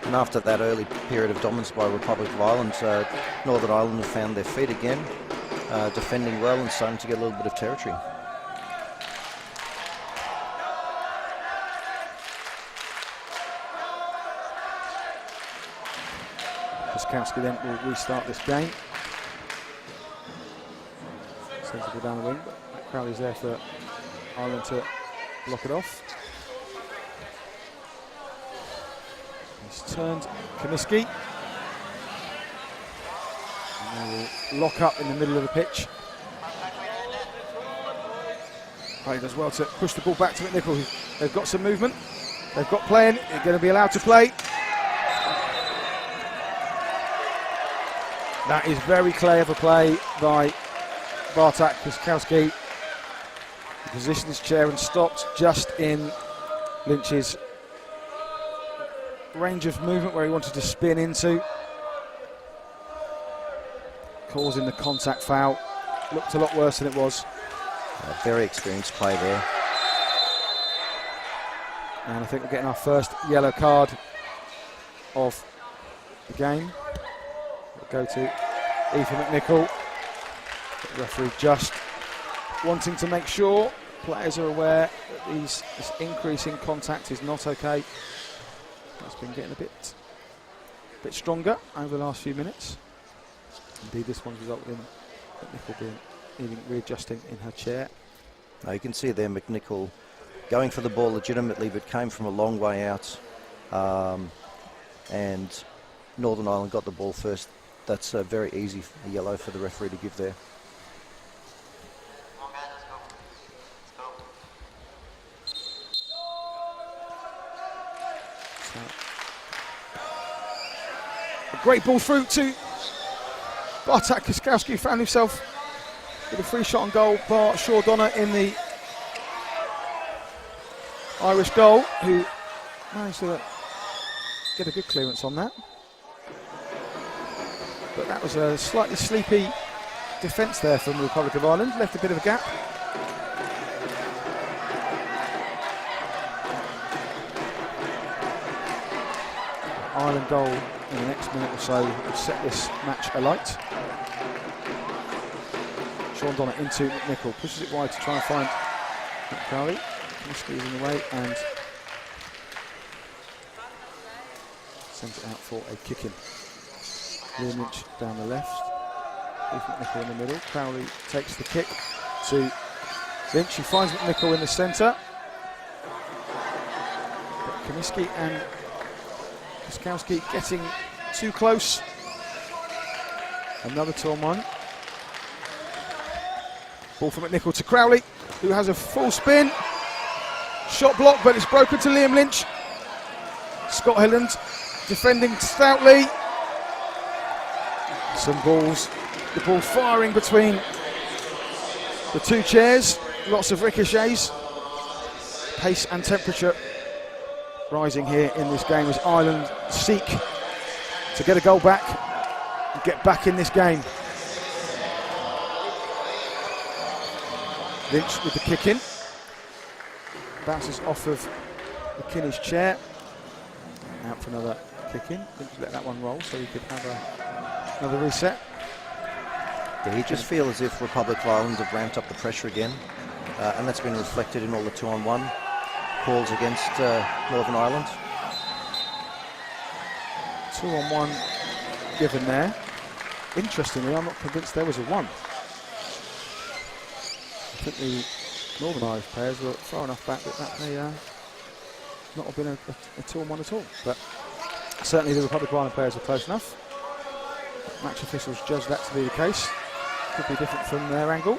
And after that early period of dominance by Republic of Ireland, Northern Ireland have found their feet again, defending well and starting to get a little bit of territory. 𝐏𝐶 then will restart this game. Seems to go down the wing, but Matt Crowley's there for Ireland to block it off. He's turned 𝐏𝐶. And they will lock up in the middle of the pitch. He does well to push the ball back to McNichol. They've got some movement. They've got playing. They're going to be allowed to play. That is very clever play by Bartek 𝐏𝐶. He positioned his chair and stopped just in Lynch's range of movement where he wanted to spin into, causing the contact foul. Looked a lot worse than it was. Very experienced play there. And I think we're getting our first yellow card of the game. We'll go to Ethan McNichol. The referee just wanting to make sure players are aware that this increase in contact is not okay. It's been getting a bit stronger over the last few minutes. Indeed, this one's resulted in McNichol being even readjusting in her chair. Now you can see there McNichol going for the ball legitimately, but came from a long way out, and Northern Ireland got the ball first. That's a very easy yellow for the referee to give there. A great ball through to Bartek Kozkowski, who found himself with a free shot on goal. Sean Donner in the Irish goal, who managed to get a good clearance on that. But that was a slightly sleepy defence there from the Republic of Ireland, left a bit of a gap. Ireland goal in the next minute or so would set this match alight. Sean Donner into McNichol, pushes it wide to try and find Matt Crowley. Squeezing in the way and sends it out for a kick in. Liam Lynch down the left, with McNichol in the middle. Crowley takes the kick to Lynch, who finds McNichol in the centre. But Comiskey and Kozkowski getting too close. Another 2-on-1. Ball from McNichol to Crowley, who has a full spin. Shot block, but it's broken to Liam Lynch. Scott Hilland defending stoutly. Some balls, the ball firing between the two chairs. Lots of ricochets. Pace and temperature rising here in this game as Ireland seek to get a goal back and get back in this game. Lynch with the kick in. Bounces off of McKinney's chair. Out for another kick in. Didn't let that one roll so he could have another reset. Yeah, you just feel as if Republic of Ireland have ramped up the pressure again, and that's been reflected in all the 2-on-1 calls against Northern Ireland. 2-on-1 given there. Interestingly, I'm not convinced there was a 1. I think the Northern Irish players were far enough back that may not have been a 2-on-1 at all. But certainly the Republic of Ireland players were close enough. Match officials judged that to be the case. Could be different from their angle.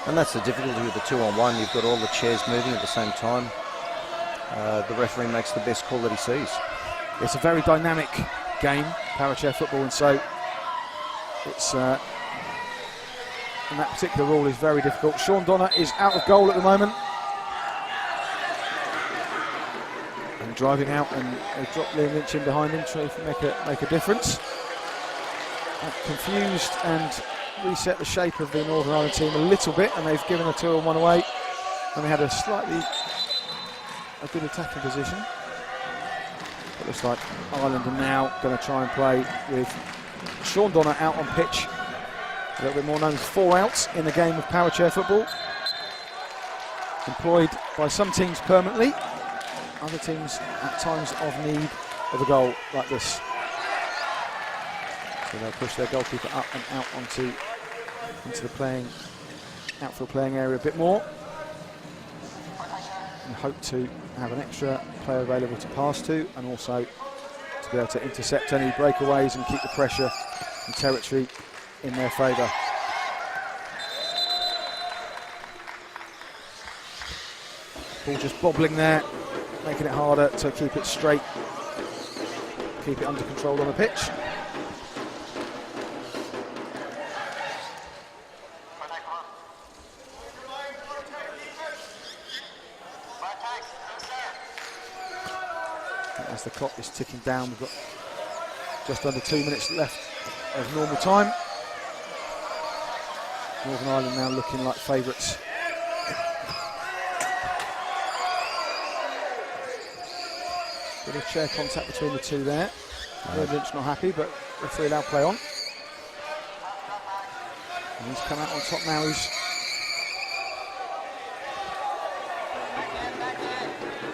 And that's the difficulty with the 2-on-1. You've got all the chairs moving at the same time. The referee makes the best call that he sees. It's a very dynamic game, Powerchair football, and so it's and that particular rule is very difficult. Sean Donner is out of goal at the moment. And driving out, and they drop Liam Lynch in behind him, trying to make a difference. Confused and reset the shape of the Northern Ireland team a little bit, and they've given a 2-on-1 away. And they had a good attacking position. It looks like Ireland are now going to try and play with Sean Donner out on pitch. A little bit more known as 4 outs in the game of Powerchair football. Employed by some teams permanently, other teams at times of need of a goal like this. So they'll push their goalkeeper up and out into the outfield playing area a bit more, and hope to have an extra player available to pass to, and also to be able to intercept any breakaways and keep the pressure and territory in their favour. Ball just bobbling there, making it harder to keep it straight, keep it under control on the pitch. As the clock is ticking down, we've got just under 2 minutes left of normal time. Northern Ireland now looking like favourites. Bit of chair contact between the two there. Lynch not happy, but referee allowed play on. And he's come out on top now. He's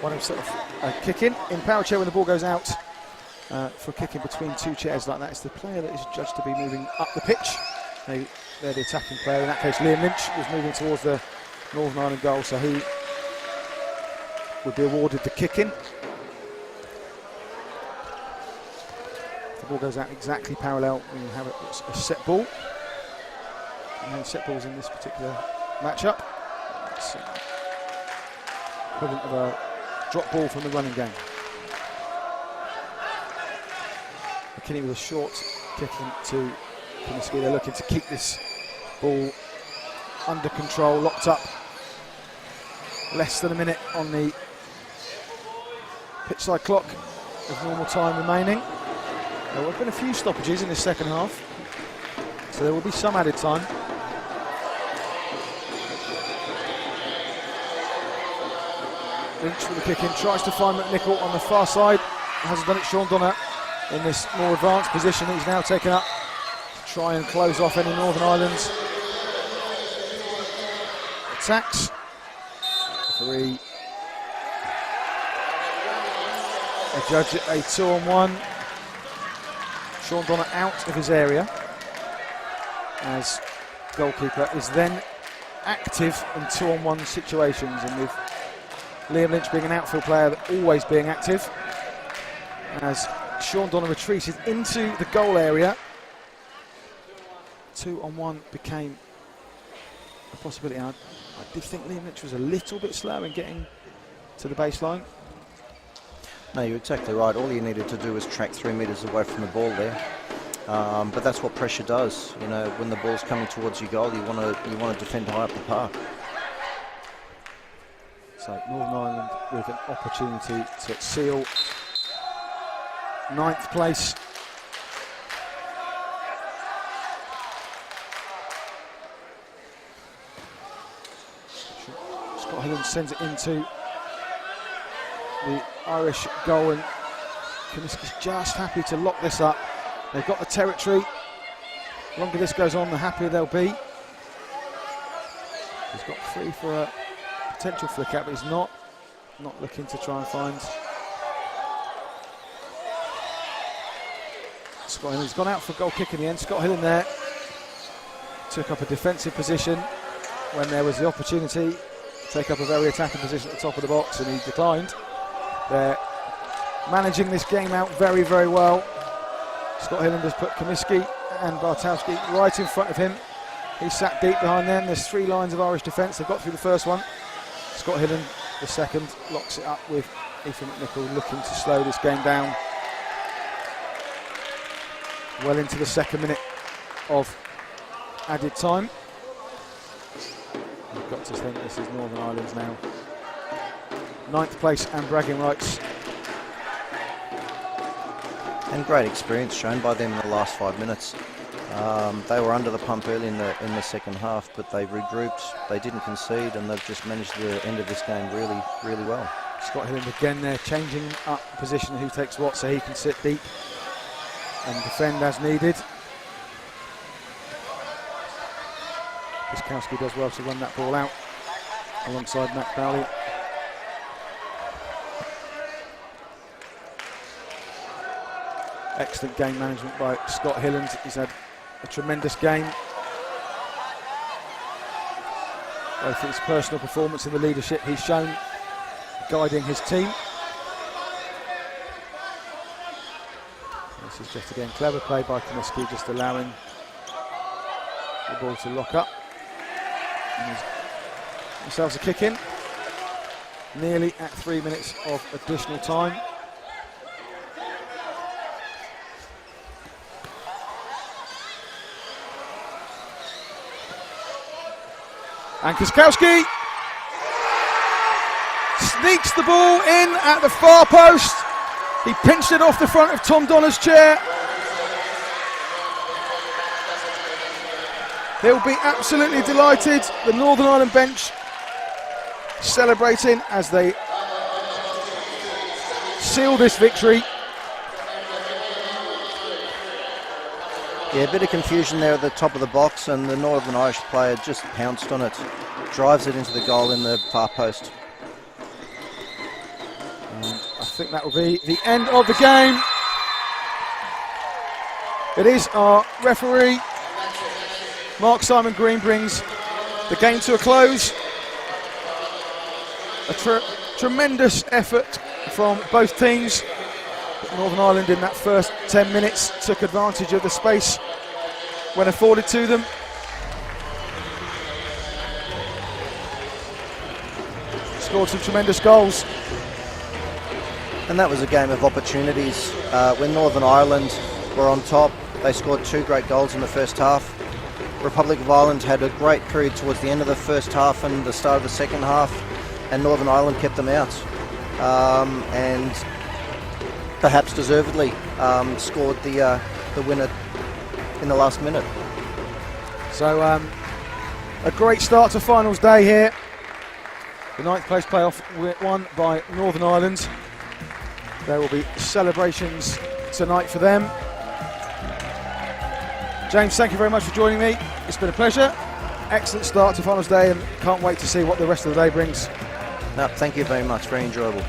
one himself kick in Powerchair when the ball goes out for a kick in between two chairs like that. It's the player that is judged to be moving up the pitch. They're the attacking player. In that case, Liam Lynch was moving towards the Northern Ireland goal, so he would be awarded the kick-in. The ball goes out exactly parallel when you have a set ball. And then set balls in this particular matchup. It's equivalent of a drop ball from the running game. McKinney with a short kick into Comiskey. They're looking to keep this ball under control, locked up. Less than a minute on the pitch side clock of normal time remaining. There have been a few stoppages in the second half, so there will be some added time. Lynch with the kick in, tries to find McNichol on the far side. Hasn't done it. Sean Donner in this more advanced position that he's now taken up to try and close off any Northern Ireland's attacks. Referee adjudge a 2-on-1. Sean Donner out of his area as goalkeeper is then active in 2-on-1 situations, and with Liam Lynch being an outfield player, always being active, as Sean Donner retreated into the goal area, 2-on-1 became a possibility. I did think Liam Lynch was a little bit slow in getting to the baseline. No, you're exactly right. All you needed to do was track 3 metres away from the ball there. But that's what pressure does. You know, when the ball's coming towards your goal, you want to defend high up the park. So Northern Ireland with an opportunity to seal 9th place. Scott Hillen sends it into the Irish goal, and Comiskey's just happy to lock this up. They've got the territory. The longer this goes on, the happier they'll be. He's got free for a potential flick out, but he's not looking to try and find Scott Hillen. He's gone out for a goal kick in the end. Scott Hillen there took up a defensive position when there was the opportunity to take up a very attacking position at the top of the box, and he declined. They're managing this game out very, very well. Scott Hillen has put Comiskey and Bartowski right in front of him. He sat deep behind them. There's 3 lines of Irish defence. They've got through the first one. Scott Hillen, the second, locks it up with Ethan McNichol looking to slow this game down. Well into the 2nd minute of added time. You've got to think this is Northern Ireland's now 9th place and bragging rights. And great experience shown by them in the last 5 minutes. They were under the pump early in the second half, but they regrouped, they didn't concede, and they've just managed the end of this game really, really well. Scott Hillen again there, changing up position, who takes what, so he can sit deep and defend as needed. Piskowski does well to run that ball out alongside Matt Crowley. Excellent game management by Scott Hillen. He's had a tremendous game. Both his personal performance and the leadership he's shown guiding his team. This is just again clever play by Comiskey, just allowing the ball to lock up. And themselves a kick in. Nearly at 3 minutes of additional time. And Piskowski sneaks the ball in at the far post. He pinched it off the front of Tom Donner's chair. They'll be absolutely delighted. The Northern Ireland bench celebrating as they seal this victory. Yeah, a bit of confusion there at the top of the box, and the Northern Irish player just pounced on it, drives it into the goal in the far post. I think that will be the end of the game. It is our referee, Mark Simon Green, brings the game to a close. A tremendous effort from both teams. Northern Ireland in that first 10 minutes took advantage of the space when afforded to them. Scored some tremendous goals. And that was a game of opportunities. When Northern Ireland were on top, they scored 2 great goals in the first half. Republic of Ireland had a great period towards the end of the first half and the start of the second half, and Northern Ireland kept them out. And perhaps deservedly scored the winner in the last minute. So a great start to finals day here. The 9th place playoff won by Northern Ireland. There will be celebrations tonight for them. James, thank you very much for joining me. It's been a pleasure. Excellent start to finals day, and can't wait to see what the rest of the day brings. No, thank you very much. Very enjoyable.